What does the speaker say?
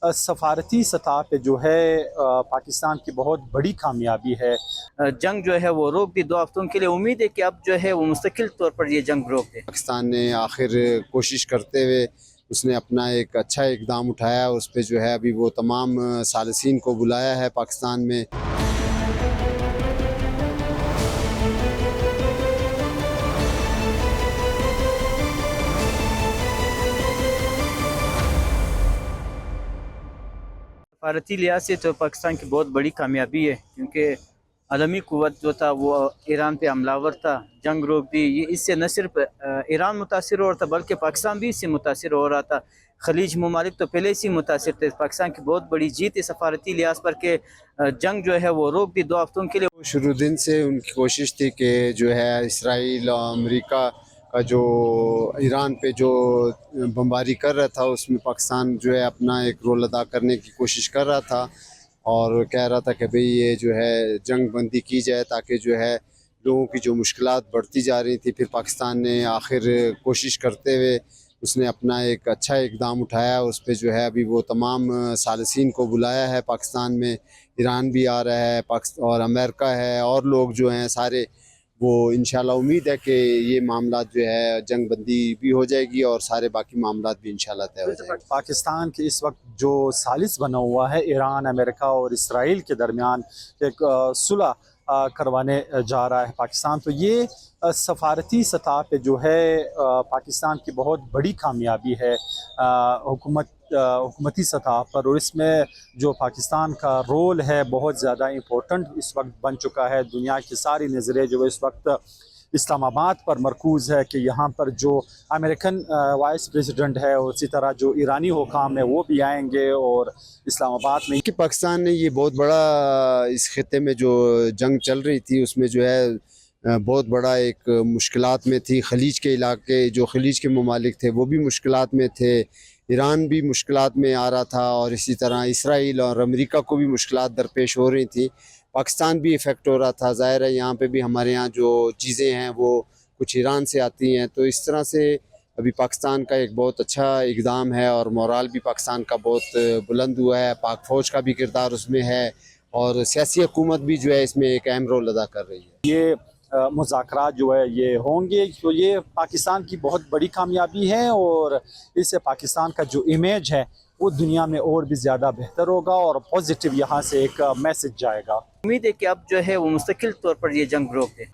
सफारती सतह पे जो है पाकिस्तान की बहुत बड़ी कामयाबी है। जंग जो है वो रोक दी 2 हफ्तों के लिए। उम्मीद है कि अब जो है वो मुस्तकिल तौर पर ये जंग रोक दे। पाकिस्तान ने आखिर कोशिश करते हुए उसने अपना एक अच्छा इकदाम उठाया। उस पर जो है अभी वो तमाम सालिसीन को बुलाया है पाकिस्तान में। भारतीय लिहाज से तो पाकिस्तान की बहुत बड़ी कामयाबी है, क्योंकि आलमी कुव्वत जो था वो ईरान पे हमलावर था, जंग रोक दी। ये इससे न सिर्फ ईरान मुतासिर हो रहा था बल्कि पाकिस्तान भी इससे मुतासिर हो रहा था। खलीज ममालिक तो पहले से ही मुतासिर थे। पाकिस्तान की बहुत बड़ी जीत है सफारती लिहाज पर कि जंग जो है वो रोक दी 2 हफ्तों के लिए। शुरू दिन से उनकी कोशिश थी कि जो है इसराइल और अमेरिका का जो ईरान पे जो बमबारी कर रहा था उसमें पाकिस्तान जो है अपना एक रोल अदा करने की कोशिश कर रहा था और कह रहा था कि भाई ये जो है जंग बंदी की जाए ताकि जो है लोगों की जो मुश्किलात बढ़ती जा रही थी। फिर पाकिस्तान ने आखिर कोशिश करते हुए उसने अपना एक अच्छा इकदाम उठाया। उस पर जो है अभी वो तमाम सालिसीन को बुलाया है पाकिस्तान में। ईरान भी आ रहा है और अमेरिका है और लोग जो हैं सारे वो इंशाल्लाह उम्मीद है कि ये मामला जो है जंग बंदी भी हो जाएगी और सारे बाकी मामला भी इंशाल्लाह तय हो जाएंगे। पाकिस्तान के इस वक्त जो सालिस बना हुआ है ईरान, अमेरिका और इसराइल के दरमियान एक सुलह करवाने जा रहा है पाकिस्तान, तो ये सफारती सतह पे जो है पाकिस्तान की बहुत बड़ी कामयाबी है हुकूमती सतह पर। और इसमें जो पाकिस्तान का रोल है बहुत ज़्यादा इम्पोर्टेंट इस वक्त बन चुका है। दुनिया की सारी नज़रें जो इस वक्त इस्लामाबाद पर मरकूज़ है कि यहाँ पर जो अमेरिकन वाइस प्रेसिडेंट है और इसी तरह जो ईरानी हुकाम है वो भी आएंगे और इस्लामाबाद में। कि पाकिस्तान ने ये बहुत बड़ा इस खित्ते में जो जंग चल रही थी उसमें जो है बहुत बड़ा एक मुश्किलात में थी। खलीज के इलाके जो खलीज के ममालिक थे वो भी मुश्किलात में थे। ईरान भी मुश्किलात में आ रहा था और इसी तरह इसराइल और अमेरिका को भी मुश्किलात दरपेश हो रही थी। पाकिस्तान भी इफ़ेक्ट हो रहा था। ज़ाहिर है यहाँ पे भी हमारे यहाँ जो चीज़ें हैं वो कुछ ईरान से आती हैं, तो इस तरह से अभी पाकिस्तान का एक बहुत अच्छा इक़दाम है और मोराल भी पाकिस्तान का बहुत बुलंद हुआ है। पाक फ़ौज का भी किरदार उसमें है और सियासी हुकूमत भी जो है इसमें एक अहम रोल अदा कर रही है। ये मुज़ाकरात जो है ये होंगे, तो ये पाकिस्तान की बहुत बड़ी कामयाबी है और इससे पाकिस्तान का जो इमेज है वो दुनिया में और भी ज़्यादा बेहतर होगा और पॉजिटिव यहाँ से एक मैसेज जाएगा। उम्मीद है कि अब जो है वो मुस्तकिल तौर पर ये जंग रोक दे।